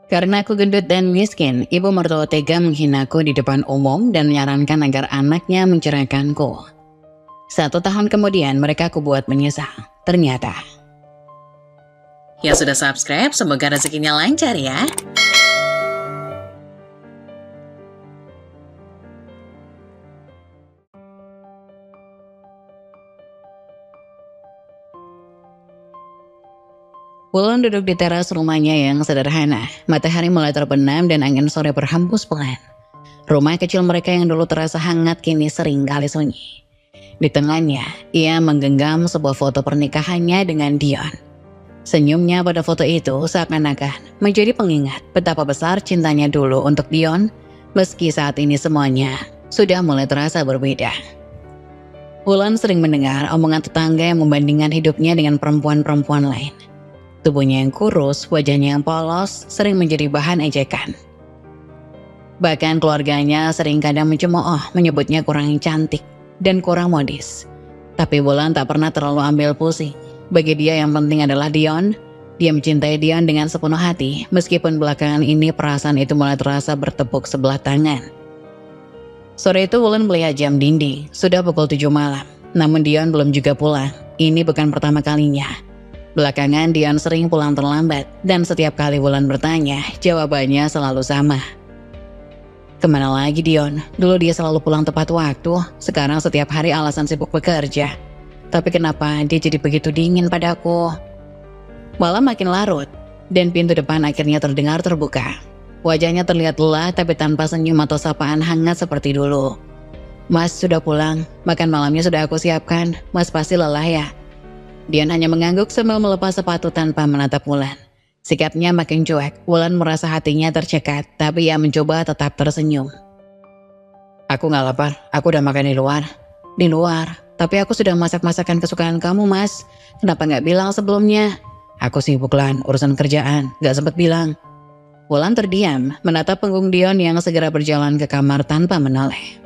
Karena aku gendut dan miskin, ibu mertua tega menghinaku di depan umum dan menyarankan agar anaknya menceraikanku. 1 tahun kemudian mereka aku buat menyesal. Ternyata. Yang sudah subscribe, semoga rezekinya lancar ya. Wulan duduk di teras rumahnya yang sederhana. Matahari mulai terbenam dan angin sore berhembus pelan. Rumah kecil mereka yang dulu terasa hangat kini sering kali sunyi. Di tengahnya, ia menggenggam sebuah foto pernikahannya dengan Dion. Senyumnya pada foto itu seakan-akan menjadi pengingat betapa besar cintanya dulu untuk Dion, meski saat ini semuanya sudah mulai terasa berbeda. Wulan sering mendengar omongan tetangga yang membandingkan hidupnya dengan perempuan-perempuan lain. Tubuhnya yang kurus, wajahnya yang polos, sering menjadi bahan ejekan. Bahkan keluarganya sering kadang mencemooh, menyebutnya kurang cantik dan kurang modis. Tapi Wulan tak pernah terlalu ambil pusing. Bagi dia yang penting adalah Dion. Dia mencintai Dion dengan sepenuh hati, meskipun belakangan ini perasaan itu mulai terasa bertepuk sebelah tangan. Sore itu Wulan melihat jam dinding, sudah pukul 7 malam. Namun Dion belum juga pulang. Ini bukan pertama kalinya. Belakangan Dion sering pulang terlambat, dan setiap kali Wulan bertanya, jawabannya selalu sama. Kemana lagi Dion? Dulu dia selalu pulang tepat waktu, sekarang setiap hari alasan sibuk bekerja. Tapi kenapa dia jadi begitu dingin padaku? Malam makin larut, dan pintu depan akhirnya terdengar terbuka. Wajahnya terlihat lelah tapi tanpa senyum atau sapaan hangat seperti dulu. Mas sudah pulang, makan malamnya sudah aku siapkan, Mas pasti lelah ya? Dion hanya mengangguk sambil melepas sepatu tanpa menatap Wulan. Sikapnya makin cuek, Wulan merasa hatinya tercekat, tapi ia mencoba tetap tersenyum. Aku gak lapar, aku udah makan di luar. Di luar? Tapi aku sudah masak masakan kesukaan kamu mas. Kenapa gak bilang sebelumnya? Aku sibuk Lan, urusan kerjaan, gak sempat bilang. Wulan terdiam, menatap punggung Dion yang segera berjalan ke kamar tanpa menoleh.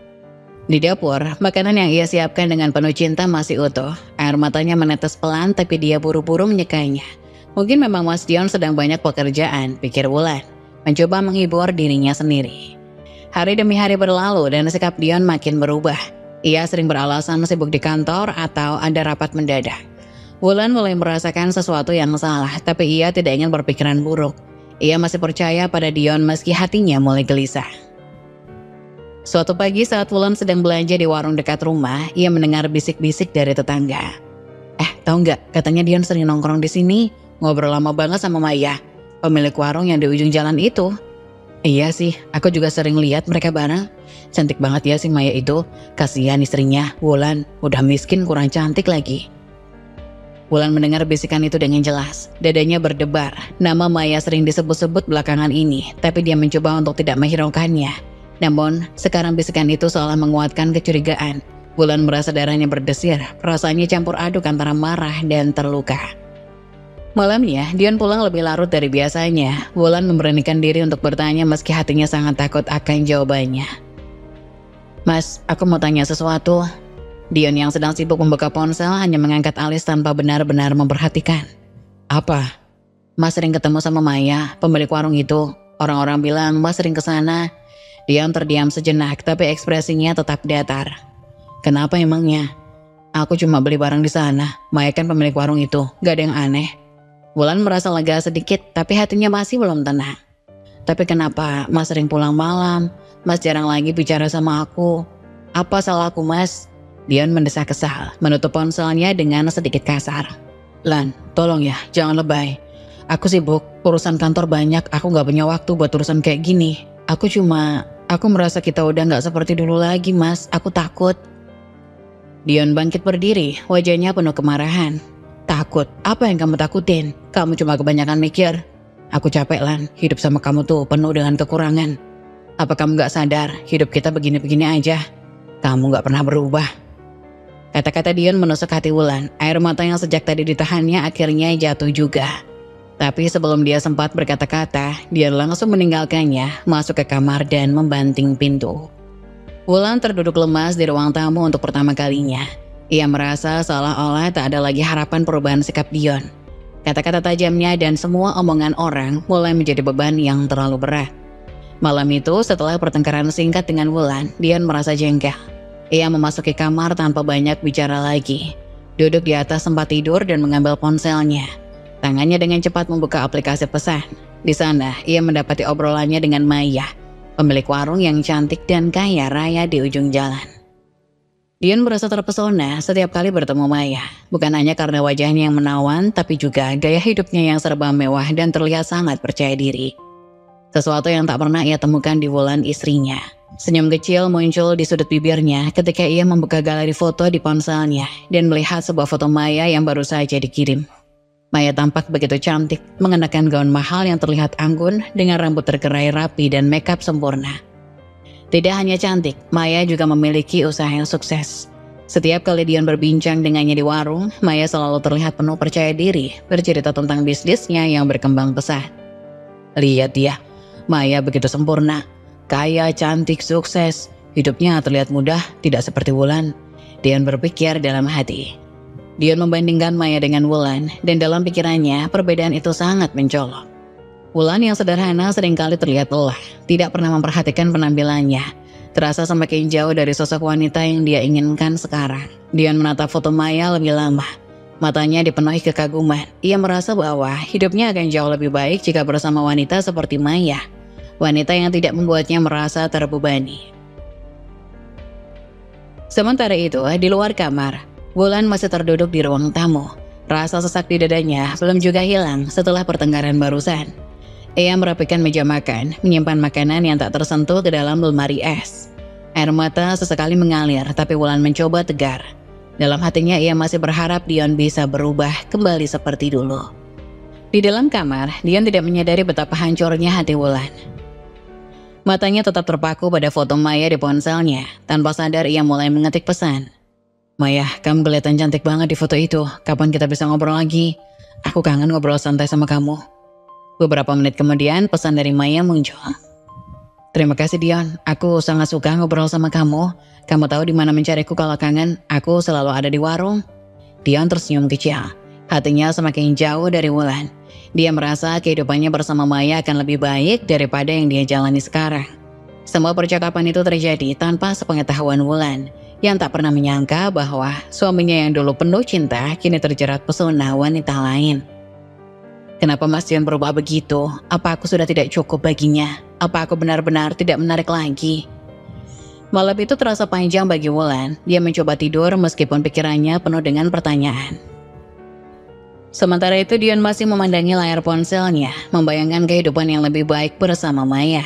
Di dapur, makanan yang ia siapkan dengan penuh cinta masih utuh. Air matanya menetes pelan tapi dia buru-buru menyekainya. Mungkin memang Mas Dion sedang banyak pekerjaan, pikir Wulan. Mencoba menghibur dirinya sendiri. Hari demi hari berlalu dan sikap Dion makin berubah. Ia sering beralasan sibuk di kantor atau ada rapat mendadak. Wulan mulai merasakan sesuatu yang salah, tapi ia tidak ingin berpikiran buruk. Ia masih percaya pada Dion meski hatinya mulai gelisah. Suatu pagi saat Wulan sedang belanja di warung dekat rumah, ia mendengar bisik-bisik dari tetangga. Tahu nggak? Katanya Dion sering nongkrong di sini, ngobrol lama banget sama Maya, pemilik warung yang di ujung jalan itu. Iya sih, aku juga sering lihat mereka bareng. Cantik banget ya si Maya itu. Kasihan istrinya, Wulan, udah miskin kurang cantik lagi. Wulan mendengar bisikan itu dengan jelas. Dadanya berdebar. Nama Maya sering disebut-sebut belakangan ini, tapi dia mencoba untuk tidak menghiraukannya. Namun, sekarang bisikan itu seolah menguatkan kecurigaan. Wulan merasa darahnya berdesir, perasaannya campur aduk antara marah dan terluka. Malamnya, Dion pulang lebih larut dari biasanya. Wulan memberanikan diri untuk bertanya meski hatinya sangat takut akan jawabannya. Mas, aku mau tanya sesuatu. Dion yang sedang sibuk membuka ponsel hanya mengangkat alis tanpa benar-benar memperhatikan. Apa? Mas sering ketemu sama Maya, pemilik warung itu. Orang-orang bilang Mas sering kesana. Dion terdiam sejenak tapi ekspresinya tetap datar. Kenapa emangnya? Aku cuma beli barang di sana. Maya kan pemilik warung itu, gak ada yang aneh. Wulan merasa lega sedikit tapi hatinya masih belum tenang. Tapi kenapa Mas sering pulang malam? Mas jarang lagi bicara sama aku. Apa salahku Mas? Dion mendesak kesal, menutup ponselnya dengan sedikit kasar. Lan, tolong ya, jangan lebay. Aku sibuk, urusan kantor banyak, aku gak punya waktu buat urusan kayak gini. Aku merasa kita udah gak seperti dulu lagi mas, aku takut. Dion bangkit berdiri, wajahnya penuh kemarahan. Takut? Apa yang kamu takutin? Kamu cuma kebanyakan mikir. Aku capek Lan, hidup sama kamu tuh penuh dengan kekurangan. Apa kamu gak sadar, hidup kita begini-begini aja. Kamu gak pernah berubah. Kata-kata Dion menusuk hati Wulan, air mata yang sejak tadi ditahannya akhirnya jatuh juga. Tapi sebelum dia sempat berkata-kata, dia langsung meninggalkannya, masuk ke kamar dan membanting pintu. Wulan terduduk lemas di ruang tamu untuk pertama kalinya. Ia merasa seolah-olah tak ada lagi harapan perubahan sikap Dion. Kata-kata tajamnya dan semua omongan orang mulai menjadi beban yang terlalu berat. Malam itu setelah pertengkaran singkat dengan Wulan, Dion merasa jengkel. Ia memasuki kamar tanpa banyak bicara lagi. Duduk di atas tempat tidur dan mengambil ponselnya. Tangannya dengan cepat membuka aplikasi pesan. Di sana, ia mendapati obrolannya dengan Maya, pemilik warung yang cantik dan kaya raya di ujung jalan. Dion merasa terpesona setiap kali bertemu Maya, bukan hanya karena wajahnya yang menawan, tapi juga gaya hidupnya yang serba mewah dan terlihat sangat percaya diri. Sesuatu yang tak pernah ia temukan di Wulan istrinya. Senyum kecil muncul di sudut bibirnya ketika ia membuka galeri foto di ponselnya dan melihat sebuah foto Maya yang baru saja dikirim. Maya tampak begitu cantik, mengenakan gaun mahal yang terlihat anggun dengan rambut tergerai rapi dan makeup sempurna. Tidak hanya cantik, Maya juga memiliki usaha yang sukses. Setiap kali Dion berbincang dengannya di warung, Maya selalu terlihat penuh percaya diri, bercerita tentang bisnisnya yang berkembang pesat. Lihat dia, Maya begitu sempurna, kaya, cantik, sukses. Hidupnya terlihat mudah, tidak seperti Wulan. Dion berpikir dalam hati. Dion membandingkan Maya dengan Wulan, dan dalam pikirannya perbedaan itu sangat mencolok. Wulan yang sederhana seringkali terlihat lelah, tidak pernah memperhatikan penampilannya. Terasa semakin jauh dari sosok wanita yang dia inginkan sekarang. Dion menatap foto Maya lebih lama. Matanya dipenuhi kekaguman. Ia merasa bahwa hidupnya akan jauh lebih baik jika bersama wanita seperti Maya. Wanita yang tidak membuatnya merasa terbebani. Sementara itu, di luar kamar, Wulan masih terduduk di ruang tamu. Rasa sesak di dadanya belum juga hilang setelah pertengkaran barusan. Ia merapikan meja makan, menyimpan makanan yang tak tersentuh ke dalam lemari es. Air mata sesekali mengalir, tapi Wulan mencoba tegar. Dalam hatinya ia masih berharap Dion bisa berubah kembali seperti dulu. Di dalam kamar, Dion tidak menyadari betapa hancurnya hati Wulan. Matanya tetap terpaku pada foto Maya di ponselnya. Tanpa sadar ia mulai mengetik pesan. Maya, kamu kelihatan cantik banget di foto itu. Kapan kita bisa ngobrol lagi? Aku kangen ngobrol santai sama kamu. Beberapa menit kemudian pesan dari Maya muncul. Terima kasih Dion, aku sangat suka ngobrol sama kamu. Kamu tahu di mana mencariku kalau kangen, aku selalu ada di warung. Dion tersenyum kecil, hatinya semakin jauh dari Wulan. Dia merasa kehidupannya bersama Maya akan lebih baik daripada yang dia jalani sekarang. Semua percakapan itu terjadi tanpa sepengetahuan Wulan, yang tak pernah menyangka bahwa suaminya yang dulu penuh cinta kini terjerat pesona wanita lain. Kenapa Mas Dion berubah begitu? Apa aku sudah tidak cukup baginya? Apa aku benar-benar tidak menarik lagi? Malam itu terasa panjang bagi Wulan. Dia mencoba tidur meskipun pikirannya penuh dengan pertanyaan. Sementara itu Dion masih memandangi layar ponselnya, membayangkan kehidupan yang lebih baik bersama Maya.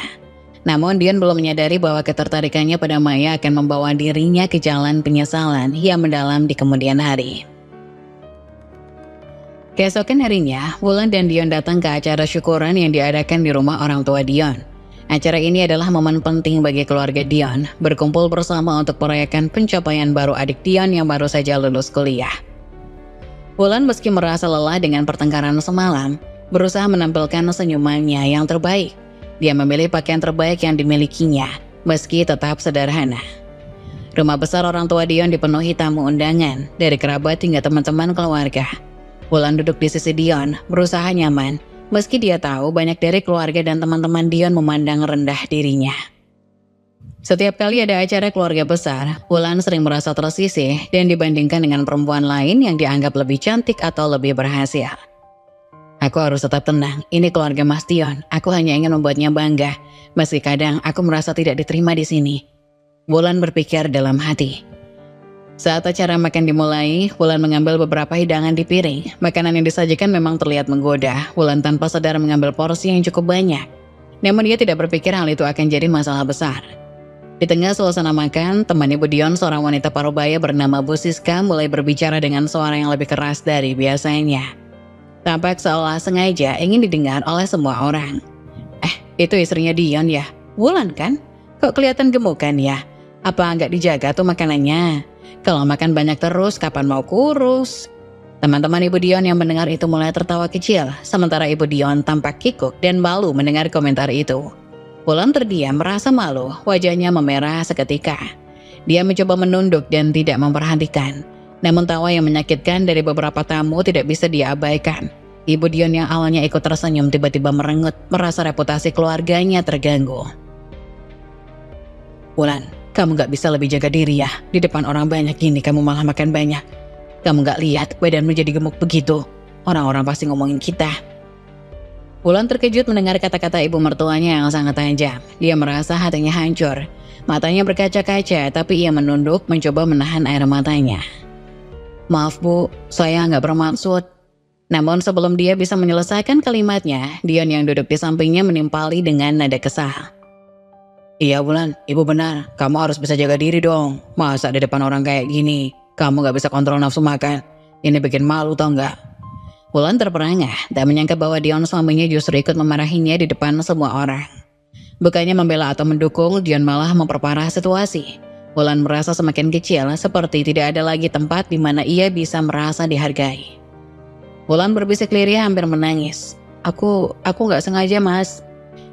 Namun Dion belum menyadari bahwa ketertarikannya pada Maya akan membawa dirinya ke jalan penyesalan yang mendalam di kemudian hari. Keesokan harinya, Wulan dan Dion datang ke acara syukuran yang diadakan di rumah orang tua Dion. Acara ini adalah momen penting bagi keluarga Dion, berkumpul bersama untuk merayakan pencapaian baru adik Dion yang baru saja lulus kuliah. Wulan meski merasa lelah dengan pertengkaran semalam, berusaha menampilkan senyumannya yang terbaik. Dia memilih pakaian terbaik yang dimilikinya, meski tetap sederhana. Rumah besar orang tua Dion dipenuhi tamu undangan, dari kerabat hingga teman-teman keluarga. Wulan duduk di sisi Dion, berusaha nyaman, meski dia tahu banyak dari keluarga dan teman-teman Dion memandang rendah dirinya. Setiap kali ada acara keluarga besar, Wulan sering merasa tersisih dan dibandingkan dengan perempuan lain yang dianggap lebih cantik atau lebih berhasil. Aku harus tetap tenang, ini keluarga Mas Dion, aku hanya ingin membuatnya bangga, meski kadang aku merasa tidak diterima di sini. Wulan berpikir dalam hati. Saat acara makan dimulai, Wulan mengambil beberapa hidangan di piring. Makanan yang disajikan memang terlihat menggoda. Wulan tanpa sadar mengambil porsi yang cukup banyak. Namun dia tidak berpikir hal itu akan jadi masalah besar. Di tengah suasana makan, teman ibu Dion, seorang wanita Parubaya bernama Bu Siska, mulai berbicara dengan suara yang lebih keras dari biasanya. Tampak seolah sengaja ingin didengar oleh semua orang. Itu istrinya Dion ya? Wulan kan? Kok kelihatan gemukan ya? Apa nggak dijaga tuh makanannya? Kalau makan banyak terus, kapan mau kurus? Teman-teman Ibu Dion yang mendengar itu mulai tertawa kecil, sementara Ibu Dion tampak kikuk dan malu mendengar komentar itu. Wulan terdiam merasa malu, wajahnya memerah seketika. Dia mencoba menunduk dan tidak memperhatikan. Namun tawa yang menyakitkan dari beberapa tamu tidak bisa diabaikan. Ibu Dion yang awalnya ikut tersenyum tiba-tiba merengut, merasa reputasi keluarganya terganggu. Wulan, kamu gak bisa lebih jaga diri ya. Di depan orang banyak gini kamu malah makan banyak. Kamu gak lihat badanmu jadi gemuk begitu. Orang-orang pasti ngomongin kita. Wulan terkejut mendengar kata-kata ibu mertuanya yang sangat tajam. Dia merasa hatinya hancur. Matanya berkaca-kaca, tapi ia menunduk mencoba menahan air matanya. Maaf bu, saya nggak bermaksud. Namun sebelum dia bisa menyelesaikan kalimatnya, Dion yang duduk di sampingnya menimpali dengan nada kesal. Iya Wulan, ibu benar. Kamu harus bisa jaga diri dong. Masa di depan orang kayak gini, kamu gak bisa kontrol nafsu makan. Ini bikin malu tau gak? Wulan terperangah, tak menyangka bahwa Dion suaminya justru ikut memarahinya di depan semua orang. Bukannya membela atau mendukung, Dion malah memperparah situasi. Wulan merasa semakin kecil, seperti tidak ada lagi tempat di mana ia bisa merasa dihargai. Wulan berbisik lirih hampir menangis. Aku gak sengaja mas.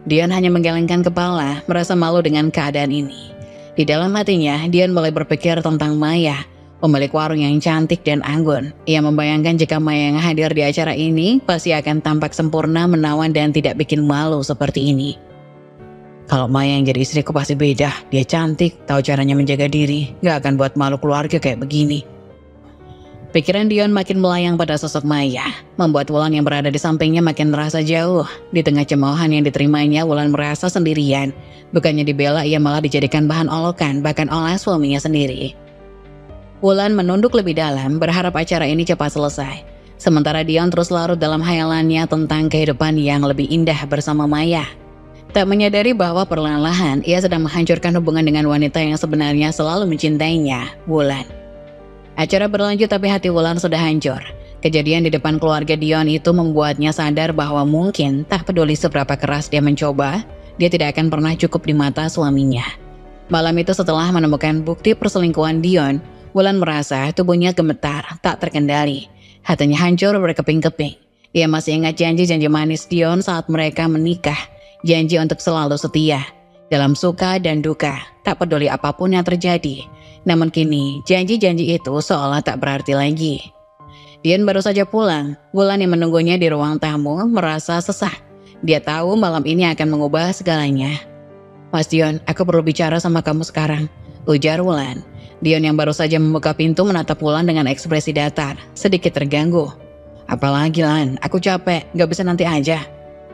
Dion hanya menggelengkan kepala, merasa malu dengan keadaan ini. Di dalam hatinya, Dion mulai berpikir tentang Maya, pemilik warung yang cantik dan anggun. Ia membayangkan jika Maya yang hadir di acara ini pasti akan tampak sempurna, menawan dan tidak bikin malu seperti ini. Kalau Maya yang jadi istriku pasti beda. Dia cantik, tahu caranya menjaga diri, gak akan buat malu keluarga kayak begini. Pikiran Dion makin melayang pada sosok Maya, membuat Wulan yang berada di sampingnya makin merasa jauh. Di tengah cemoohan yang diterimanya, Wulan merasa sendirian. Bukannya dibela, ia malah dijadikan bahan olokan, bahkan oleh suaminya sendiri. Wulan menunduk lebih dalam, berharap acara ini cepat selesai. Sementara Dion terus larut dalam khayalannya tentang kehidupan yang lebih indah bersama Maya. Tak menyadari bahwa perlahan-lahan ia sedang menghancurkan hubungan dengan wanita yang sebenarnya selalu mencintainya, Wulan. Acara berlanjut tapi hati Wulan sudah hancur. Kejadian di depan keluarga Dion itu membuatnya sadar bahwa mungkin tak peduli seberapa keras dia mencoba, dia tidak akan pernah cukup di mata suaminya. Malam itu setelah menemukan bukti perselingkuhan Dion, Wulan merasa tubuhnya gemetar, tak terkendali. Hatinya hancur berkeping-keping. Ia masih ingat janji-janji manis Dion saat mereka menikah. Janji untuk selalu setia, dalam suka dan duka, tak peduli apapun yang terjadi. Namun kini, janji-janji itu seolah tak berarti lagi. Dion baru saja pulang. Wulan yang menunggunya di ruang tamu merasa sesah. Dia tahu malam ini akan mengubah segalanya. Mas Dion, aku perlu bicara sama kamu sekarang, ujar Wulan. Dion yang baru saja membuka pintu menatap Wulan dengan ekspresi datar, sedikit terganggu. Apalagi Lan, aku capek, gak bisa nanti aja.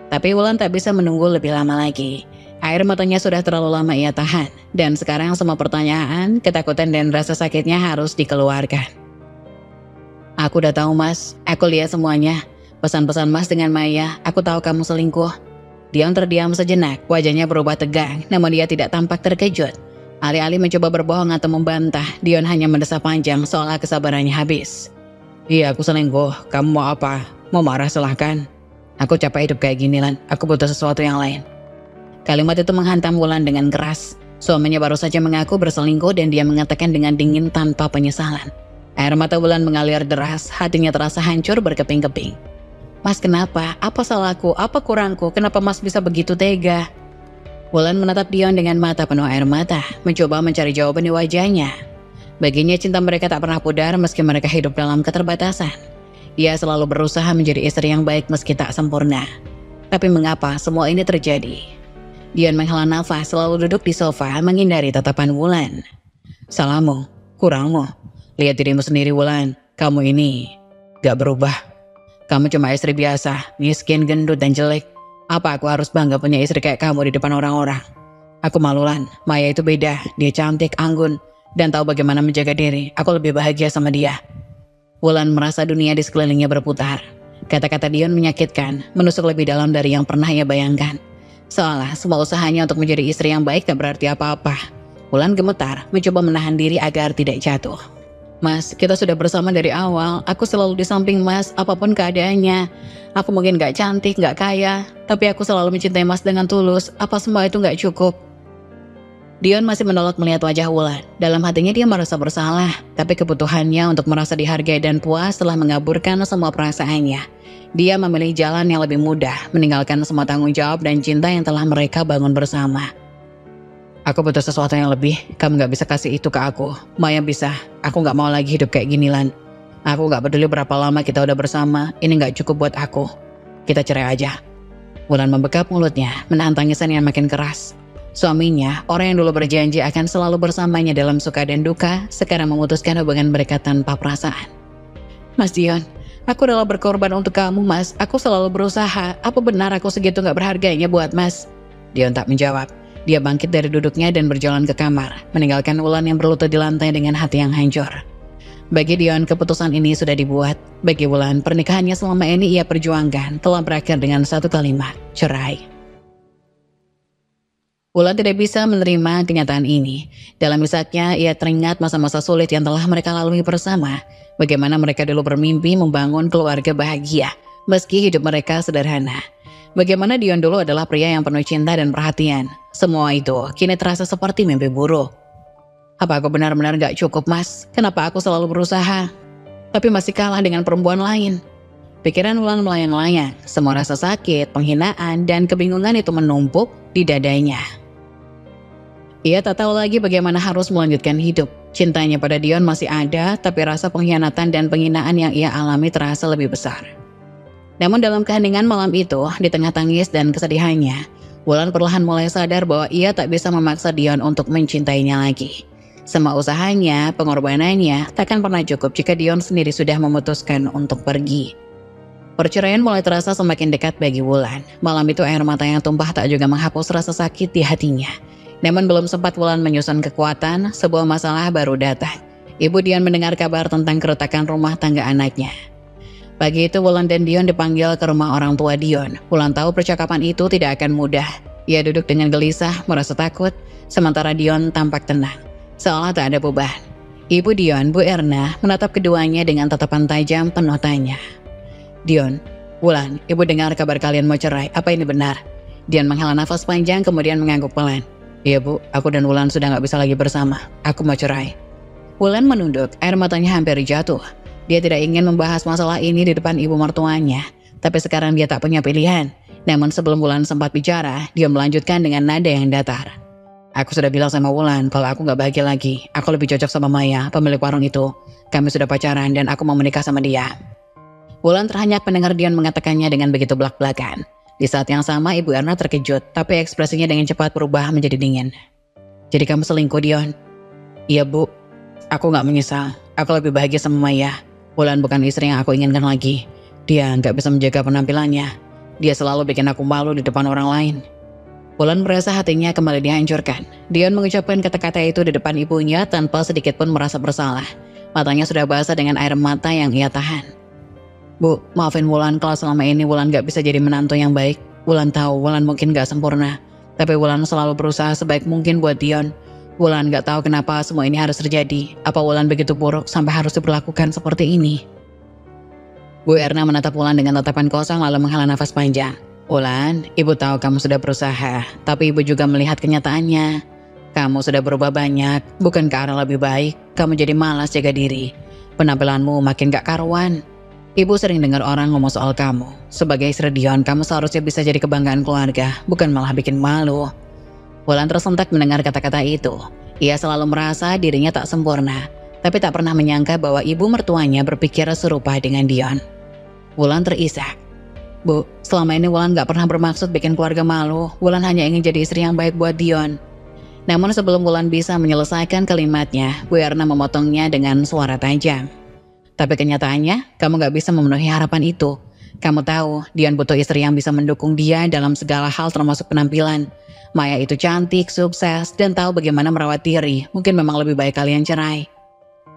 Tapi Wulan tak bisa menunggu lebih lama lagi. Air matanya sudah terlalu lama ia tahan, dan sekarang semua pertanyaan, ketakutan dan rasa sakitnya harus dikeluarkan. Aku udah tahu mas, aku lihat semuanya. Pesan-pesan mas dengan Maya, aku tahu kamu selingkuh. Dion terdiam sejenak, wajahnya berubah tegang, namun dia tidak tampak terkejut. Alih-alih mencoba berbohong atau membantah, Dion hanya mendesah panjang seolah kesabarannya habis. Iya aku selingkuh, kamu mau apa? Mau marah silahkan. Aku capek hidup kayak gini Lan, aku butuh sesuatu yang lain. Kalimat itu menghantam Wulan dengan keras. Suaminya baru saja mengaku berselingkuh dan dia mengatakan dengan dingin tanpa penyesalan. Air mata Wulan mengalir deras, hatinya terasa hancur berkeping-keping. Mas kenapa? Apa salahku? Apa kurangku? Kenapa mas bisa begitu tega? Wulan menatap Dion dengan mata penuh air mata, mencoba mencari jawaban di wajahnya. Baginya cinta mereka tak pernah pudar meski mereka hidup dalam keterbatasan. Dia selalu berusaha menjadi istri yang baik meski tak sempurna. Tapi mengapa semua ini terjadi? Dion menghela nafas, selalu duduk di sofa menghindari tatapan Wulan. Salahmu, kurangmu. Lihat dirimu sendiri Wulan, kamu ini gak berubah. Kamu cuma istri biasa, miskin, gendut dan jelek. Apa aku harus bangga punya istri kayak kamu di depan orang-orang? Aku malu Lan, Maya itu beda, dia cantik, anggun, dan tahu bagaimana menjaga diri. Aku lebih bahagia sama dia. Wulan merasa dunia di sekelilingnya berputar. Kata-kata Dion menyakitkan, menusuk lebih dalam dari yang pernah ia bayangkan. Seolah semua usahanya untuk menjadi istri yang baik tak berarti apa-apa. Wulan gemetar, mencoba menahan diri agar tidak jatuh. Mas, kita sudah bersama dari awal. Aku selalu di samping mas, apapun keadaannya. Aku mungkin gak cantik, gak kaya, tapi aku selalu mencintai mas dengan tulus. Apa semua itu gak cukup? Dion masih menolak melihat wajah Wulan. Dalam hatinya dia merasa bersalah, tapi kebutuhannya untuk merasa dihargai dan puas telah mengaburkan semua perasaannya. Dia memilih jalan yang lebih mudah, meninggalkan semua tanggung jawab dan cinta yang telah mereka bangun bersama. Aku butuh sesuatu yang lebih, kamu gak bisa kasih itu ke aku. Maya bisa, aku gak mau lagi hidup kayak gini Lan. Aku gak peduli berapa lama kita udah bersama, ini gak cukup buat aku. Kita cerai aja. Wulan membekap mulutnya, menahan tangisan yang makin keras. Suaminya, orang yang dulu berjanji akan selalu bersamanya dalam suka dan duka, sekarang memutuskan hubungan mereka tanpa perasaan. Mas Dion, aku rela berkorban untuk kamu, Mas. Aku selalu berusaha. Apa benar aku segitu gak berharganya buat Mas? Dion tak menjawab. Dia bangkit dari duduknya dan berjalan ke kamar, meninggalkan Wulan yang berlutut di lantai dengan hati yang hancur. Bagi Dion, keputusan ini sudah dibuat. Bagi Wulan, pernikahannya selama ini ia perjuangkan telah berakhir dengan satu kalimat, cerai. Wulan tidak bisa menerima kenyataan ini. Dalam bisaknya, ia teringat masa-masa sulit yang telah mereka lalui bersama. Bagaimana mereka dulu bermimpi membangun keluarga bahagia, meski hidup mereka sederhana. Bagaimana Dion dulu adalah pria yang penuh cinta dan perhatian. Semua itu kini terasa seperti mimpi buruk. Apa aku benar-benar gak cukup, Mas? Kenapa aku selalu berusaha, tapi masih kalah dengan perempuan lain? Pikiran Wulan melayang-layang. Semua rasa sakit, penghinaan, dan kebingungan itu menumpuk di dadanya. Ia tak tahu lagi bagaimana harus melanjutkan hidup. Cintanya pada Dion masih ada, tapi rasa pengkhianatan dan penghinaan yang ia alami terasa lebih besar. Namun dalam keheningan malam itu, di tengah tangis dan kesedihannya, Wulan perlahan mulai sadar bahwa ia tak bisa memaksa Dion untuk mencintainya lagi. Semua usahanya, pengorbanannya, takkan pernah cukup jika Dion sendiri sudah memutuskan untuk pergi. Perceraian mulai terasa semakin dekat bagi Wulan. Malam itu air mata yang tumpah tak juga menghapus rasa sakit di hatinya. Namun belum sempat Wulan menyusun kekuatan, sebuah masalah baru datang. Ibu Dion mendengar kabar tentang keretakan rumah tangga anaknya. Pagi itu Wulan dan Dion dipanggil ke rumah orang tua Dion. Wulan tahu percakapan itu tidak akan mudah. Ia duduk dengan gelisah, merasa takut, sementara Dion tampak tenang, seolah tak ada beban. Ibu Dion, Bu Erna, menatap keduanya dengan tatapan tajam penuh tanya. Dion, Wulan, ibu dengar kabar kalian mau cerai, apa ini benar? Dion menghela nafas panjang kemudian mengangguk pelan. Iya Bu, aku dan Wulan sudah gak bisa lagi bersama. Aku mau cerai. Wulan menunduk, air matanya hampir jatuh. Dia tidak ingin membahas masalah ini di depan ibu mertuanya. Tapi sekarang dia tak punya pilihan. Namun sebelum Wulan sempat bicara, dia melanjutkan dengan nada yang datar. Aku sudah bilang sama Wulan kalau aku gak bahagia lagi. Aku lebih cocok sama Maya, pemilik warung itu. Kami sudah pacaran dan aku mau menikah sama dia. Wulan terhanyak mendengar Dion mengatakannya dengan begitu belak-belakan. Di saat yang sama Ibu Erna terkejut, tapi ekspresinya dengan cepat berubah menjadi dingin. Jadi kamu selingkuh, Dion? Iya Bu, aku gak menyesal. Aku lebih bahagia sama Maya. Wulan bukan istri yang aku inginkan lagi. Dia gak bisa menjaga penampilannya. Dia selalu bikin aku malu di depan orang lain. Wulan merasa hatinya kembali dihancurkan. Dion mengucapkan kata-kata itu di depan ibunya tanpa sedikit pun merasa bersalah. Matanya sudah basah dengan air mata yang ia tahan. Bu, maafin Wulan kalau selama ini Wulan gak bisa jadi menantu yang baik. Wulan tahu Wulan mungkin gak sempurna, tapi Wulan selalu berusaha sebaik mungkin buat Dion. Wulan gak tahu kenapa semua ini harus terjadi. Apa Wulan begitu buruk sampai harus diperlakukan seperti ini? Bu Erna menatap Wulan dengan tatapan kosong lalu menghela nafas panjang. Wulan, ibu tahu kamu sudah berusaha, tapi ibu juga melihat kenyataannya. Kamu sudah berubah banyak, bukan ke arah lebih baik. Kamu jadi malas jaga diri. Penampilanmu makin gak karuan. Ibu sering dengar orang ngomong soal kamu. Sebagai istri Dion, kamu seharusnya bisa jadi kebanggaan keluarga, bukan malah bikin malu. Wulan tersentak mendengar kata-kata itu. Ia selalu merasa dirinya tak sempurna, tapi tak pernah menyangka bahwa ibu mertuanya berpikir serupa dengan Dion. Wulan terisak. Bu, selama ini Wulan gak pernah bermaksud bikin keluarga malu. Wulan hanya ingin jadi istri yang baik buat Dion. Namun sebelum Wulan bisa menyelesaikan kalimatnya, Bu Erna memotongnya dengan suara tajam. Tapi kenyataannya, kamu gak bisa memenuhi harapan itu. Kamu tahu, Dion butuh istri yang bisa mendukung dia dalam segala hal termasuk penampilan. Maya itu cantik, sukses, dan tahu bagaimana merawat diri. Mungkin memang lebih baik kalian cerai.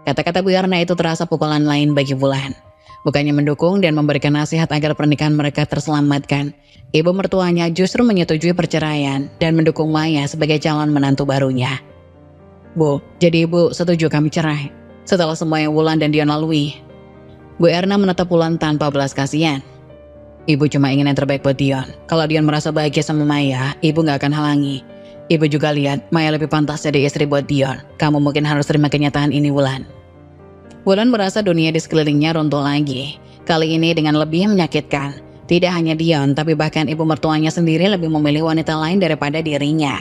Kata-kata Bu Erna itu terasa pukulan lain bagi Wulan. Bukannya mendukung dan memberikan nasihat agar pernikahan mereka terselamatkan, ibu mertuanya justru menyetujui perceraian dan mendukung Maya sebagai calon menantu barunya. Bu, jadi ibu setuju kami cerai? Setelah semua yang Wulan dan Dion lalui. Bu Erna menatap Wulan tanpa belas kasihan. Ibu cuma ingin yang terbaik buat Dion. Kalau Dion merasa bahagia sama Maya, ibu gak akan halangi. Ibu juga lihat Maya lebih pantas jadi istri buat Dion. Kamu mungkin harus terima kenyataan ini, Wulan. Wulan merasa dunia di sekelilingnya runtuh lagi. Kali ini dengan lebih menyakitkan. Tidak hanya Dion, tapi bahkan ibu mertuanya sendiri lebih memilih wanita lain daripada dirinya.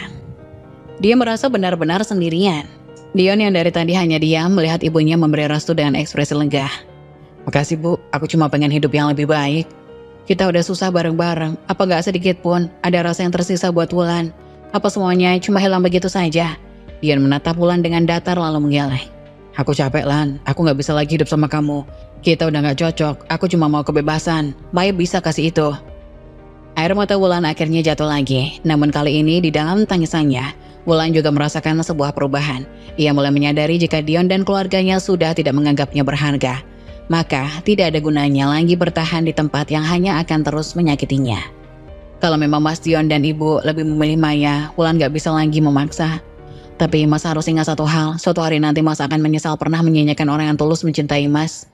Dia merasa benar-benar sendirian. Dion yang dari tadi hanya diam melihat ibunya memberi restu dengan ekspresi lega. Makasih Bu, aku cuma pengen hidup yang lebih baik. Kita udah susah bareng-bareng, apa gak sedikit pun ada rasa yang tersisa buat Wulan? Apa semuanya cuma hilang begitu saja? Dian menatap Wulan dengan datar lalu menggeleng. Aku capek Lan, aku gak bisa lagi hidup sama kamu. Kita udah gak cocok, aku cuma mau kebebasan. Maya bisa kasih itu. Air mata Wulan akhirnya jatuh lagi, namun kali ini di dalam tangisannya, Wulan juga merasakan sebuah perubahan. Ia mulai menyadari jika Dion dan keluarganya sudah tidak menganggapnya berharga. Maka tidak ada gunanya lagi bertahan di tempat yang hanya akan terus menyakitinya. Kalau memang Mas Dion dan Ibu lebih memilih Maya, Wulan gak bisa lagi memaksa. Tapi Mas harus ingat satu hal, suatu hari nanti Mas akan menyesal pernah menyanyiakan orang yang tulus mencintai Mas.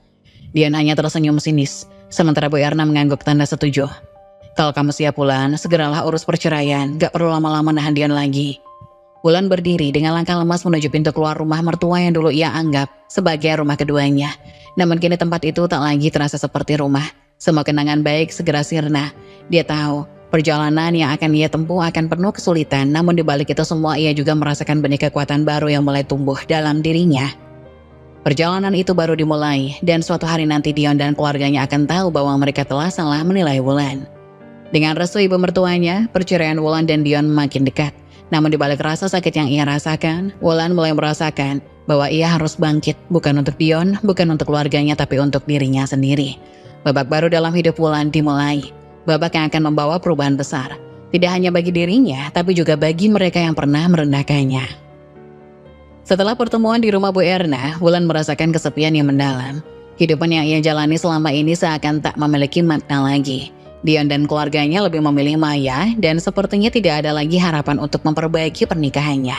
Dion hanya tersenyum sinis, sementara Bu Erna mengangguk tanda setuju. Kalau kamu siap Wulan, segeralah urus perceraian, gak perlu lama-lama nahan Dion lagi. Wulan berdiri dengan langkah lemas menuju pintu keluar rumah mertua yang dulu ia anggap sebagai rumah keduanya. Namun kini tempat itu tak lagi terasa seperti rumah. Semua kenangan baik segera sirna. Dia tahu perjalanan yang akan ia tempuh akan penuh kesulitan, namun di balik itu semua ia juga merasakan benih kekuatan baru yang mulai tumbuh dalam dirinya. Perjalanan itu baru dimulai, dan suatu hari nanti Dion dan keluarganya akan tahu bahwa mereka telah salah menilai Wulan. Dengan restu ibu mertuanya, perceraian Wulan dan Dion makin dekat. Namun di balik rasa sakit yang ia rasakan, Wulan mulai merasakan bahwa ia harus bangkit, bukan untuk Dion, bukan untuk keluarganya, tapi untuk dirinya sendiri. Babak baru dalam hidup Wulan dimulai. Babak yang akan membawa perubahan besar. Tidak hanya bagi dirinya, tapi juga bagi mereka yang pernah merendahkannya. Setelah pertemuan di rumah Bu Erna, Wulan merasakan kesepian yang mendalam. Kehidupan yang ia jalani selama ini seakan tak memiliki makna lagi. Dion dan keluarganya lebih memilih Maya, dan sepertinya tidak ada lagi harapan untuk memperbaiki pernikahannya.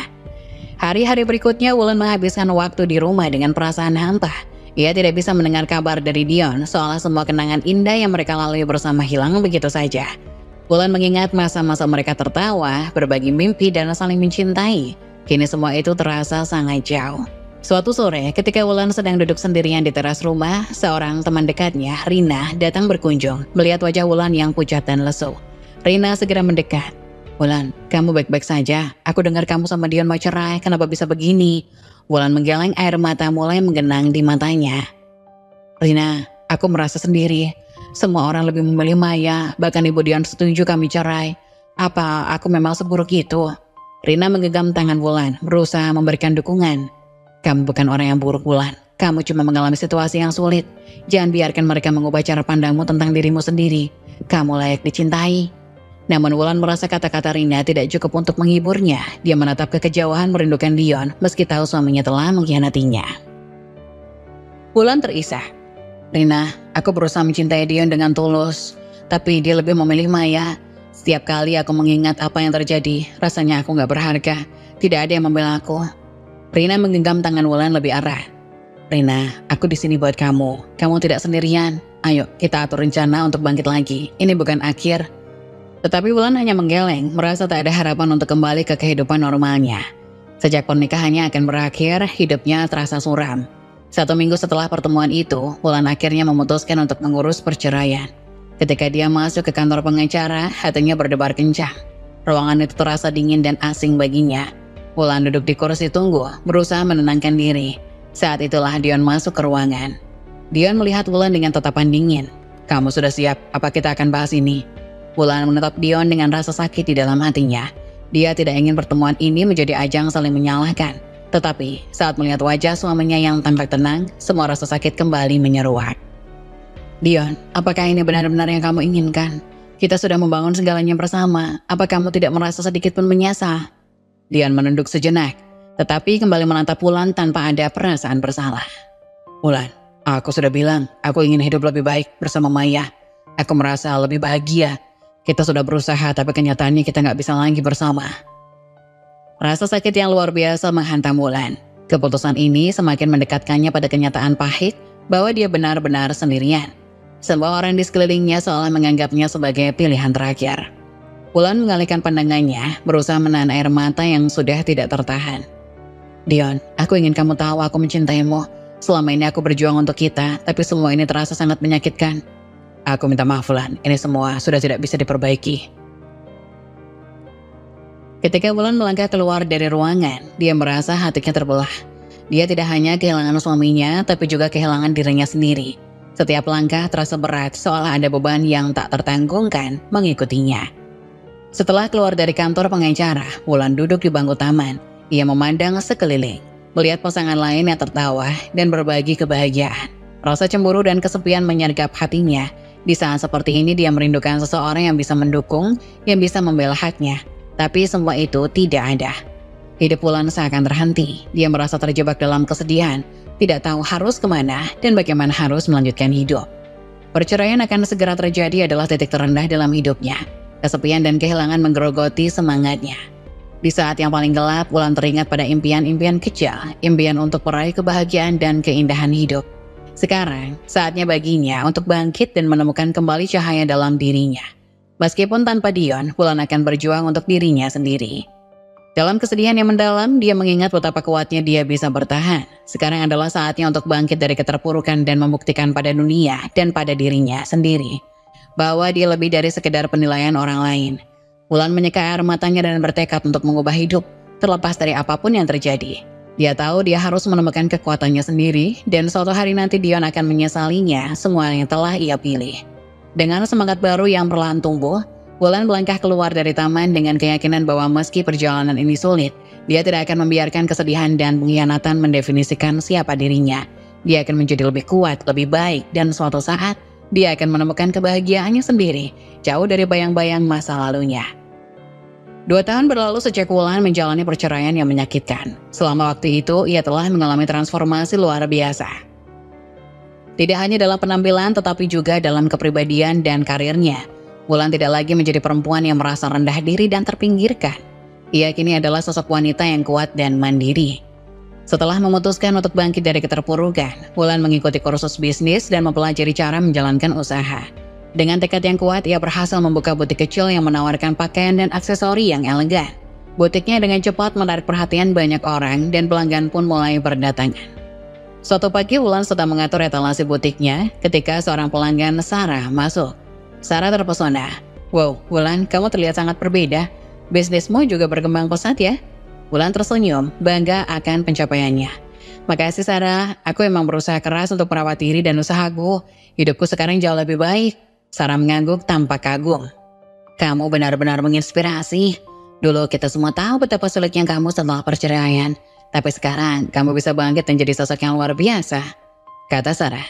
Hari-hari berikutnya, Wulan menghabiskan waktu di rumah dengan perasaan hampa. Ia tidak bisa mendengar kabar dari Dion, seolah semua kenangan indah yang mereka lalui bersama hilang begitu saja. Wulan mengingat masa-masa mereka tertawa, berbagi mimpi, dan saling mencintai. Kini semua itu terasa sangat jauh. Suatu sore, ketika Wulan sedang duduk sendirian di teras rumah, seorang teman dekatnya, Rina, datang berkunjung, melihat wajah Wulan yang pucat dan lesu. Rina segera mendekat. Wulan, kamu baik-baik saja? Aku dengar kamu sama Dion mau cerai, kenapa bisa begini? Wulan menggeleng, air mata mulai menggenang di matanya. Rina, aku merasa sendiri. Semua orang lebih memilih Maya, bahkan Ibu Dion setuju kami cerai. Apa aku memang seburuk itu? Rina menggenggam tangan Wulan, berusaha memberikan dukungan. Kamu bukan orang yang buruk, Wulan. Kamu cuma mengalami situasi yang sulit. Jangan biarkan mereka mengubah cara pandangmu tentang dirimu sendiri. Kamu layak dicintai. Namun Wulan merasa kata-kata Rina tidak cukup untuk menghiburnya. Dia menatap ke kejauhan merindukan Dion meski tahu suaminya telah mengkhianatinya. Wulan terisah. Rina, aku berusaha mencintai Dion dengan tulus. Tapi dia lebih memilih Maya. Setiap kali aku mengingat apa yang terjadi, rasanya aku gak berharga. Tidak ada yang membela aku. Rina menggenggam tangan Wulan lebih erat. Rina, aku di sini buat kamu. Kamu tidak sendirian. Ayo, kita atur rencana untuk bangkit lagi. Ini bukan akhir. Tetapi Wulan hanya menggeleng, merasa tak ada harapan untuk kembali ke kehidupan normalnya. Sejak pernikahannya akan berakhir, hidupnya terasa suram. 1 minggu setelah pertemuan itu, Wulan akhirnya memutuskan untuk mengurus perceraian. Ketika dia masuk ke kantor pengacara, hatinya berdebar kencang. Ruangan itu terasa dingin dan asing baginya. Wulan duduk di kursi tunggu, berusaha menenangkan diri. Saat itulah Dion masuk ke ruangan. Dion melihat Wulan dengan tatapan dingin. Kamu sudah siap? Apa kita akan bahas ini? Wulan menatap Dion dengan rasa sakit di dalam hatinya. Dia tidak ingin pertemuan ini menjadi ajang saling menyalahkan. Tetapi saat melihat wajah suaminya yang tampak tenang, semua rasa sakit kembali menyeruak. Dion, apakah ini benar-benar yang kamu inginkan? Kita sudah membangun segalanya bersama. Apa kamu tidak merasa sedikit pun menyesal? Dion menunduk sejenak, tetapi kembali menatap Wulan tanpa ada perasaan bersalah. Wulan, aku sudah bilang, aku ingin hidup lebih baik bersama Maya. Aku merasa lebih bahagia. Kita sudah berusaha, tapi kenyataannya kita nggak bisa lagi bersama. Rasa sakit yang luar biasa menghantam Wulan. Keputusan ini semakin mendekatkannya pada kenyataan pahit bahwa dia benar-benar sendirian. Semua orang di sekelilingnya seolah menganggapnya sebagai pilihan terakhir. Wulan mengalihkan pandangannya, berusaha menahan air mata yang sudah tidak tertahan. Dion, aku ingin kamu tahu aku mencintaimu. Selama ini aku berjuang untuk kita, tapi semua ini terasa sangat menyakitkan. Aku minta maaf Wulan, ini semua sudah tidak bisa diperbaiki. Ketika Wulan melangkah keluar dari ruangan, dia merasa hatinya terbelah. Dia tidak hanya kehilangan suaminya, tapi juga kehilangan dirinya sendiri. Setiap langkah terasa berat, seolah ada beban yang tak tertanggungkan mengikutinya. Setelah keluar dari kantor pengacara, Wulan duduk di bangku taman. Ia memandang sekeliling, melihat pasangan lain yang tertawa dan berbagi kebahagiaan. Rasa cemburu dan kesepian menyergap hatinya. Di saat seperti ini dia merindukan seseorang yang bisa mendukung, yang bisa membela haknya. Tapi semua itu tidak ada. Hidup Wulan seakan terhenti. Dia merasa terjebak dalam kesedihan, tidak tahu harus kemana dan bagaimana harus melanjutkan hidup. Perceraian akan segera terjadi adalah titik terendah dalam hidupnya. Kesepian dan kehilangan menggerogoti semangatnya. Di saat yang paling gelap, Wulan teringat pada impian-impian kecil, impian untuk meraih kebahagiaan dan keindahan hidup. Sekarang, saatnya baginya untuk bangkit dan menemukan kembali cahaya dalam dirinya. Meskipun tanpa Dion, Wulan akan berjuang untuk dirinya sendiri. Dalam kesedihan yang mendalam, dia mengingat betapa kuatnya dia bisa bertahan. Sekarang adalah saatnya untuk bangkit dari keterpurukan dan membuktikan pada dunia dan pada dirinya sendiri bahwa dia lebih dari sekedar penilaian orang lain. Wulan menyeka air matanya dan bertekad untuk mengubah hidup, terlepas dari apapun yang terjadi. Dia tahu dia harus menemukan kekuatannya sendiri, dan suatu hari nanti Dion akan menyesalinya semua yang telah ia pilih. Dengan semangat baru yang perlahan tumbuh, Wulan melangkah keluar dari taman dengan keyakinan bahwa meski perjalanan ini sulit, dia tidak akan membiarkan kesedihan dan pengkhianatan mendefinisikan siapa dirinya. Dia akan menjadi lebih kuat, lebih baik, dan suatu saat, dia akan menemukan kebahagiaannya sendiri, jauh dari bayang-bayang masa lalunya. 2 tahun berlalu sejak Wulan menjalani perceraian yang menyakitkan. Selama waktu itu, ia telah mengalami transformasi luar biasa. Tidak hanya dalam penampilan, tetapi juga dalam kepribadian dan karirnya. Wulan tidak lagi menjadi perempuan yang merasa rendah diri dan terpinggirkan. Ia kini adalah sosok wanita yang kuat dan mandiri. Setelah memutuskan untuk bangkit dari keterpurukan, Wulan mengikuti kursus bisnis dan mempelajari cara menjalankan usaha. Dengan tekad yang kuat, ia berhasil membuka butik kecil yang menawarkan pakaian dan aksesori yang elegan. Butiknya dengan cepat menarik perhatian banyak orang dan pelanggan pun mulai berdatangan. Suatu pagi, Wulan sedang mengatur etalase butiknya ketika seorang pelanggan, Sarah, masuk. Sarah terpesona. "Wow, Wulan, kamu terlihat sangat berbeda. Bisnismu juga berkembang pesat ya?" Wulan tersenyum, bangga akan pencapaiannya. "Makasih Sarah, aku emang berusaha keras untuk merawat diri dan usahaku. Hidupku sekarang jauh lebih baik." Sarah mengangguk tanpa kagum. "Kamu benar-benar menginspirasi. Dulu kita semua tahu betapa sulitnya kamu setelah perceraian. Tapi sekarang kamu bisa bangkit dan jadi sosok yang luar biasa," kata Sarah.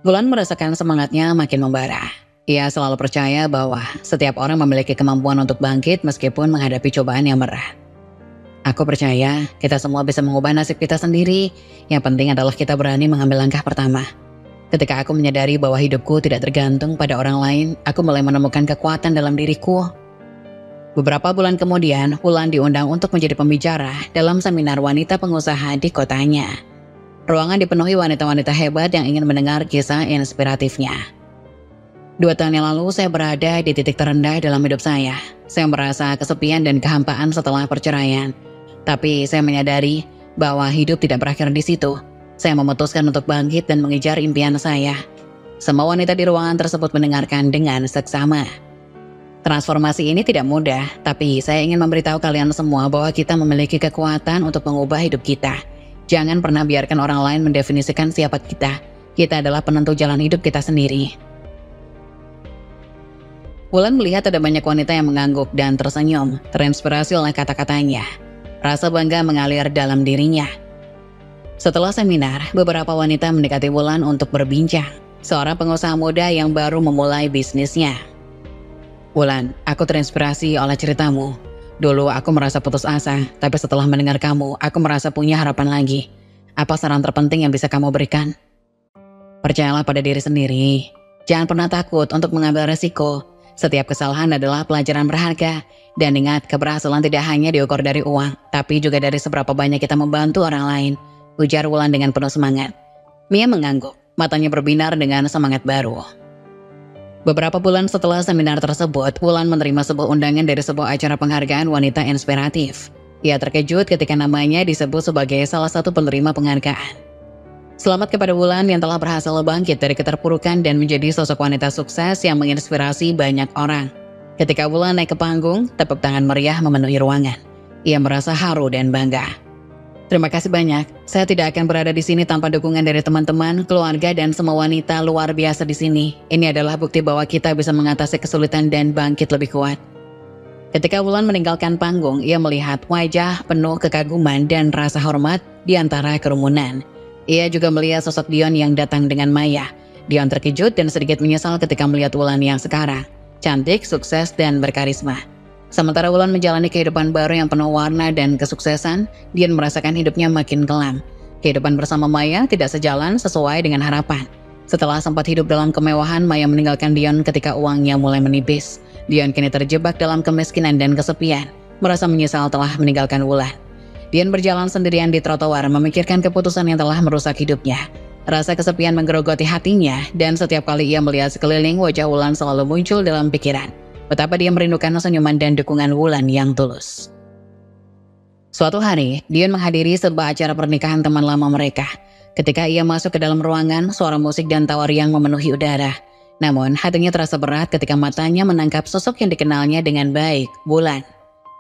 Wulan merasakan semangatnya makin membara. Ia selalu percaya bahwa setiap orang memiliki kemampuan untuk bangkit meskipun menghadapi cobaan yang berat. "Aku percaya kita semua bisa mengubah nasib kita sendiri. Yang penting adalah kita berani mengambil langkah pertama. Ketika aku menyadari bahwa hidupku tidak tergantung pada orang lain, aku mulai menemukan kekuatan dalam diriku." Beberapa bulan kemudian, Wulan diundang untuk menjadi pembicara dalam seminar wanita pengusaha di kotanya. Ruangan dipenuhi wanita-wanita hebat yang ingin mendengar kisah inspiratifnya. 2 tahun yang lalu saya berada di titik terendah dalam hidup saya. Saya merasa kesepian dan kehampaan setelah perceraian. Tapi saya menyadari bahwa hidup tidak berakhir di situ. Saya memutuskan untuk bangkit dan mengejar impian saya. Semua wanita di ruangan tersebut mendengarkan dengan seksama. Transformasi ini tidak mudah, tapi saya ingin memberitahu kalian semua bahwa kita memiliki kekuatan untuk mengubah hidup kita. Jangan pernah biarkan orang lain mendefinisikan siapa kita. Kita adalah penentu jalan hidup kita sendiri. Wulan melihat ada banyak wanita yang mengangguk dan tersenyum, terinspirasi oleh kata-katanya. Rasa bangga mengalir dalam dirinya. Setelah seminar, beberapa wanita mendekati Wulan untuk berbincang. Seorang pengusaha muda yang baru memulai bisnisnya. "Wulan, aku terinspirasi oleh ceritamu. Dulu aku merasa putus asa, tapi setelah mendengar kamu, aku merasa punya harapan lagi. Apa saran terpenting yang bisa kamu berikan?" "Percayalah pada diri sendiri. Jangan pernah takut untuk mengambil resiko. Setiap kesalahan adalah pelajaran berharga. Dan ingat, keberhasilan tidak hanya diukur dari uang, tapi juga dari seberapa banyak kita membantu orang lain," ujar Wulan dengan penuh semangat. Mia mengangguk, matanya berbinar dengan semangat baru. Beberapa bulan setelah seminar tersebut, Wulan menerima sebuah undangan dari sebuah acara penghargaan wanita inspiratif. Ia terkejut ketika namanya disebut sebagai salah satu penerima penghargaan. Selamat kepada Wulan yang telah berhasil bangkit dari keterpurukan dan menjadi sosok wanita sukses yang menginspirasi banyak orang. Ketika Wulan naik ke panggung, tepuk tangan meriah memenuhi ruangan. Ia merasa haru dan bangga. Terima kasih banyak. Saya tidak akan berada di sini tanpa dukungan dari teman-teman, keluarga, dan semua wanita luar biasa di sini. Ini adalah bukti bahwa kita bisa mengatasi kesulitan dan bangkit lebih kuat. Ketika Wulan meninggalkan panggung, ia melihat wajah penuh kekaguman dan rasa hormat di antara kerumunan. Ia juga melihat sosok Dion yang datang dengan Maya. Dion terkejut dan sedikit menyesal ketika melihat Wulan yang sekarang cantik, sukses, dan berkarisma. Sementara Wulan menjalani kehidupan baru yang penuh warna dan kesuksesan, Dion merasakan hidupnya makin kelam. Kehidupan bersama Maya tidak sejalan sesuai dengan harapan. Setelah sempat hidup dalam kemewahan, Maya meninggalkan Dion ketika uangnya mulai menipis. Dion kini terjebak dalam kemiskinan dan kesepian, merasa menyesal telah meninggalkan Wulan. Dion berjalan sendirian di trotoar memikirkan keputusan yang telah merusak hidupnya. Rasa kesepian menggerogoti hatinya dan setiap kali ia melihat sekeliling, wajah Wulan selalu muncul dalam pikiran. Betapa dia merindukan senyuman dan dukungan Wulan yang tulus. Suatu hari, Dion menghadiri sebuah acara pernikahan teman lama mereka. Ketika ia masuk ke dalam ruangan, suara musik dan tawa riang memenuhi udara. Namun, hatinya terasa berat ketika matanya menangkap sosok yang dikenalnya dengan baik, Wulan.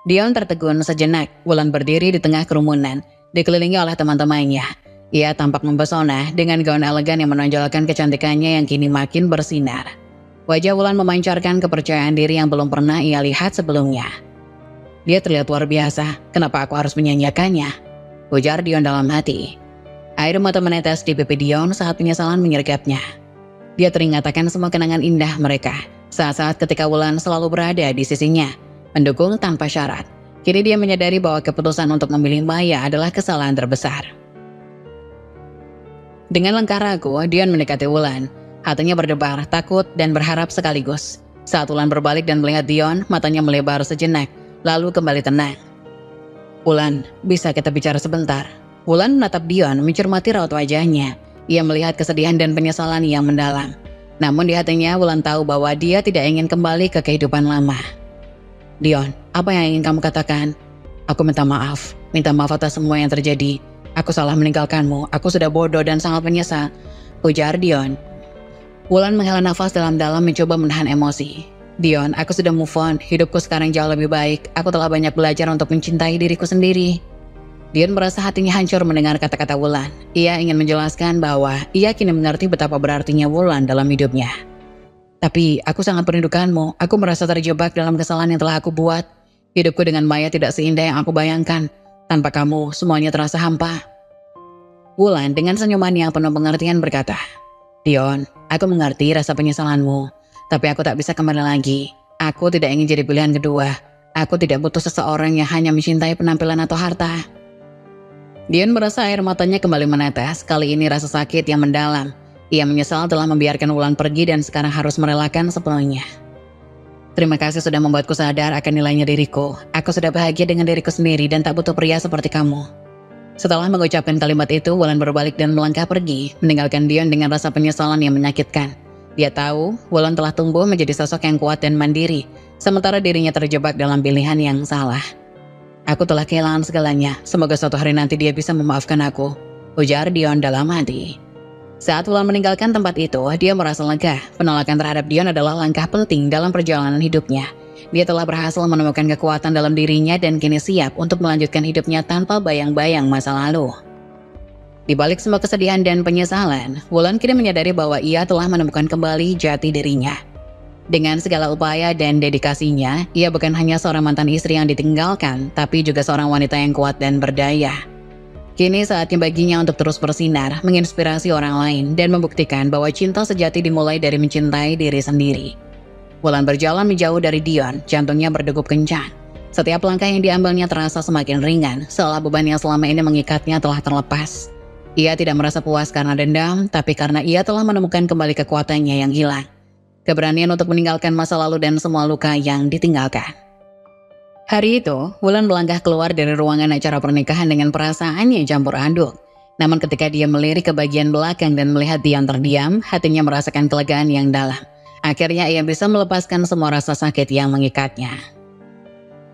Dion tertegun sejenak. Wulan berdiri di tengah kerumunan, dikelilingi oleh teman-temannya. Ia tampak mempesona dengan gaun elegan yang menonjolkan kecantikannya yang kini makin bersinar. Wajah Wulan memancarkan kepercayaan diri yang belum pernah ia lihat sebelumnya. Dia terlihat luar biasa, kenapa aku harus menyanyiakannya? Ujar Dion dalam hati. Air mata menetes di pipi Dion saat penyesalan menyergapnya. Dia teringat akan semua kenangan indah mereka, saat-saat ketika Wulan selalu berada di sisinya, mendukung tanpa syarat. Kini dia menyadari bahwa keputusan untuk memilih Maya adalah kesalahan terbesar. Dengan langkah ragu, Dion mendekati Wulan. Hatinya berdebar, takut, dan berharap sekaligus. Saat Wulan berbalik dan melihat Dion, matanya melebar sejenak, lalu kembali tenang. Wulan, bisa kita bicara sebentar? Wulan menatap Dion, mencermati raut wajahnya. Ia melihat kesedihan dan penyesalan yang mendalam. Namun di hatinya, Wulan tahu bahwa dia tidak ingin kembali ke kehidupan lama. Dion, apa yang ingin kamu katakan? Aku minta maaf atas semua yang terjadi. Aku salah meninggalkanmu, aku sudah bodoh dan sangat menyesal, ujar Dion. Wulan menghela nafas dalam-dalam mencoba menahan emosi. Dion, aku sudah move on, hidupku sekarang jauh lebih baik. Aku telah banyak belajar untuk mencintai diriku sendiri. Dion merasa hatinya hancur mendengar kata-kata Wulan. Ia ingin menjelaskan bahwa ia kini mengerti betapa berartinya Wulan dalam hidupnya. Tapi aku sangat merindukanmu, aku merasa terjebak dalam kesalahan yang telah aku buat. Hidupku dengan Maya tidak seindah yang aku bayangkan. Tanpa kamu, semuanya terasa hampa. Wulan dengan senyuman yang penuh pengertian berkata, Dion, aku mengerti rasa penyesalanmu, tapi aku tak bisa kembali lagi. Aku tidak ingin jadi pilihan kedua. Aku tidak butuh seseorang yang hanya mencintai penampilan atau harta. Dion merasa air matanya kembali menetes, kali ini rasa sakit yang mendalam. Ia menyesal telah membiarkan Wulan pergi dan sekarang harus merelakan sepenuhnya. Terima kasih sudah membuatku sadar akan nilainya diriku. Aku sudah bahagia dengan diriku sendiri dan tak butuh pria seperti kamu. Setelah mengucapkan kalimat itu, Wulan berbalik dan melangkah pergi, meninggalkan Dion dengan rasa penyesalan yang menyakitkan. Dia tahu, Wulan telah tumbuh menjadi sosok yang kuat dan mandiri, sementara dirinya terjebak dalam pilihan yang salah. Aku telah kehilangan segalanya, semoga suatu hari nanti dia bisa memaafkan aku, ujar Dion dalam hati. Saat Wulan meninggalkan tempat itu, dia merasa lega. Penolakan terhadap Dion adalah langkah penting dalam perjalanan hidupnya. Dia telah berhasil menemukan kekuatan dalam dirinya dan kini siap untuk melanjutkan hidupnya tanpa bayang-bayang masa lalu. Di balik semua kesedihan dan penyesalan, Wulan kini menyadari bahwa ia telah menemukan kembali jati dirinya. Dengan segala upaya dan dedikasinya, ia bukan hanya seorang mantan istri yang ditinggalkan, tapi juga seorang wanita yang kuat dan berdaya. Kini saatnya baginya untuk terus bersinar, menginspirasi orang lain, dan membuktikan bahwa cinta sejati dimulai dari mencintai diri sendiri. Wulan berjalan menjauh dari Dion, jantungnya berdegup kencang. Setiap langkah yang diambilnya terasa semakin ringan, seolah beban yang selama ini mengikatnya telah terlepas. Ia tidak merasa puas karena dendam, tapi karena ia telah menemukan kembali kekuatannya yang hilang. Keberanian untuk meninggalkan masa lalu dan semua luka yang ditinggalkan. Hari itu, Wulan melangkah keluar dari ruangan acara pernikahan dengan perasaannya campur aduk. Namun ketika dia melirik ke bagian belakang dan melihat Dion terdiam, hatinya merasakan kelegaan yang dalam. Akhirnya ia bisa melepaskan semua rasa sakit yang mengikatnya.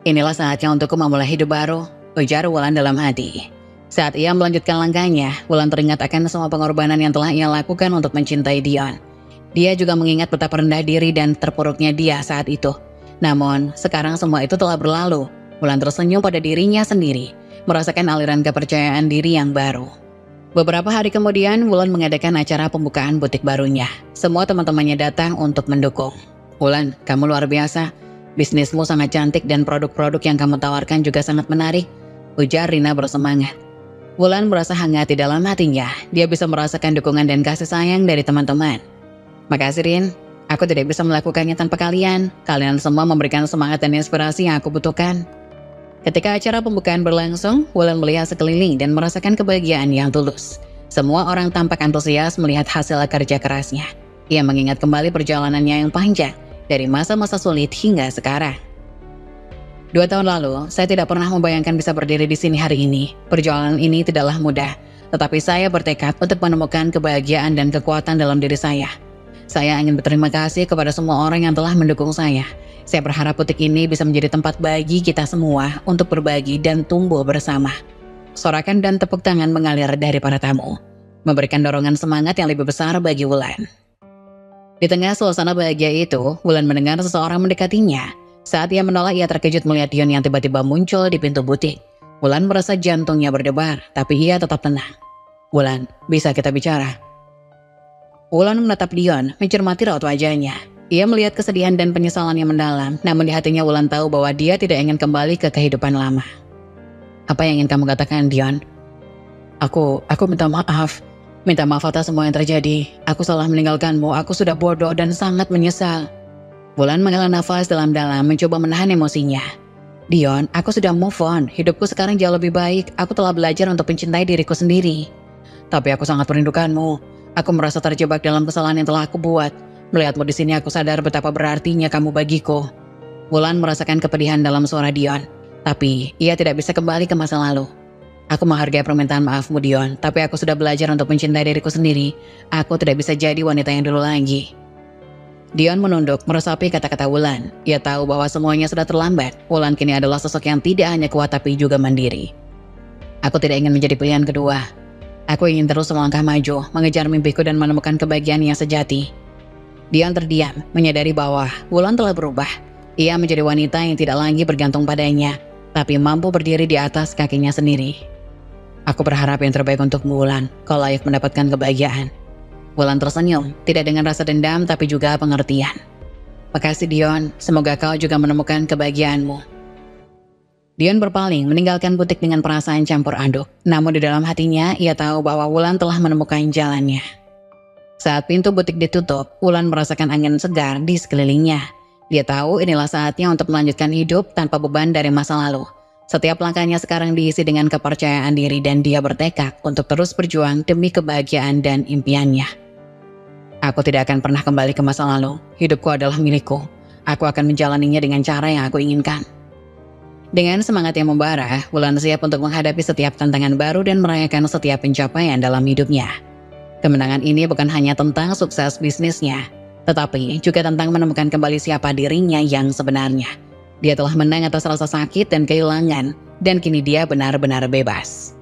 Inilah saatnya untukku memulai hidup baru, ujar Wulan dalam hati. Saat ia melanjutkan langkahnya, Wulan teringat akan semua pengorbanan yang telah ia lakukan untuk mencintai Dion. Dia juga mengingat betapa rendah diri dan terpuruknya dia saat itu. Namun, sekarang semua itu telah berlalu. Wulan tersenyum pada dirinya sendiri. merasakan aliran kepercayaan diri yang baru. Beberapa hari kemudian, Wulan mengadakan acara pembukaan butik barunya. Semua teman-temannya datang untuk mendukung. "Wulan, kamu luar biasa. Bisnismu sangat cantik dan produk-produk yang kamu tawarkan juga sangat menarik," ujar Rina bersemangat. Wulan merasa hangat di dalam hatinya. Dia bisa merasakan dukungan dan kasih sayang dari teman-teman. "Makasih, Rin. Aku tidak bisa melakukannya tanpa kalian. Kalian semua memberikan semangat dan inspirasi yang aku butuhkan." Ketika acara pembukaan berlangsung, Wulan melihat sekeliling dan merasakan kebahagiaan yang tulus. Semua orang tampak antusias melihat hasil kerja kerasnya. Ia mengingat kembali perjalanannya yang panjang, dari masa-masa sulit hingga sekarang. 2 tahun lalu, saya tidak pernah membayangkan bisa berdiri di sini hari ini. Perjalanan ini tidaklah mudah, tetapi saya bertekad untuk menemukan kebahagiaan dan kekuatan dalam diri saya. Saya ingin berterima kasih kepada semua orang yang telah mendukung saya. Saya berharap butik ini bisa menjadi tempat bagi kita semua untuk berbagi dan tumbuh bersama. Sorakan dan tepuk tangan mengalir dari para tamu, memberikan dorongan semangat yang lebih besar bagi Wulan. Di tengah suasana bahagia itu, Wulan mendengar seseorang mendekatinya. Saat ia menolak, ia terkejut melihat Dion yang tiba-tiba muncul di pintu butik. Wulan merasa jantungnya berdebar, tapi ia tetap tenang. "Wulan, bisa kita bicara?" Wulan menatap Dion, mencermati raut wajahnya. Ia melihat kesedihan dan penyesalan yang mendalam, namun di hatinya Wulan tahu bahwa dia tidak ingin kembali ke kehidupan lama. "Apa yang ingin kamu katakan, Dion?" Aku minta maaf. Minta maaf atas semua yang terjadi. Aku salah meninggalkanmu, aku sudah bodoh dan sangat menyesal." Wulan menghela nafas dalam-dalam, mencoba menahan emosinya. "Dion, aku sudah move on. Hidupku sekarang jauh lebih baik. Aku telah belajar untuk mencintai diriku sendiri. Tapi aku sangat merindukanmu. Aku merasa terjebak dalam kesalahan yang telah aku buat. Melihatmu di sini aku sadar betapa berartinya kamu bagiku." Wulan merasakan kepedihan dalam suara Dion, tapi ia tidak bisa kembali ke masa lalu. "Aku menghargai permintaan maafmu, Dion, tapi aku sudah belajar untuk mencintai diriku sendiri. Aku tidak bisa jadi wanita yang dulu lagi." Dion menunduk, meresapi kata-kata Wulan. Ia tahu bahwa semuanya sudah terlambat. Wulan kini adalah sosok yang tidak hanya kuat tapi juga mandiri. "Aku tidak ingin menjadi pilihan kedua. Aku ingin terus melangkah maju, mengejar mimpiku dan menemukan kebahagiaan yang sejati." Dion terdiam, menyadari bahwa Wulan telah berubah. Ia menjadi wanita yang tidak lagi bergantung padanya, tapi mampu berdiri di atas kakinya sendiri. "Aku berharap yang terbaik untukmu, Wulan. Kau layak mendapatkan kebahagiaan." Wulan tersenyum, tidak dengan rasa dendam tapi juga pengertian. "Makasih, Dion. Semoga kau juga menemukan kebahagiaanmu." Dion berpaling meninggalkan butik dengan perasaan campur aduk. Namun di dalam hatinya, ia tahu bahwa Wulan telah menemukan jalannya. Saat pintu butik ditutup, Wulan merasakan angin segar di sekelilingnya. Dia tahu inilah saatnya untuk melanjutkan hidup tanpa beban dari masa lalu. Setiap langkahnya sekarang diisi dengan kepercayaan diri dan dia bertekad untuk terus berjuang demi kebahagiaan dan impiannya. "Aku tidak akan pernah kembali ke masa lalu. Hidupku adalah milikku. Aku akan menjalaninya dengan cara yang aku inginkan." Dengan semangat yang membara, Wulan siap untuk menghadapi setiap tantangan baru dan merayakan setiap pencapaian dalam hidupnya. Kemenangan ini bukan hanya tentang sukses bisnisnya, tetapi juga tentang menemukan kembali siapa dirinya yang sebenarnya. Dia telah menang atas rasa sakit dan kehilangan, dan kini dia benar-benar bebas.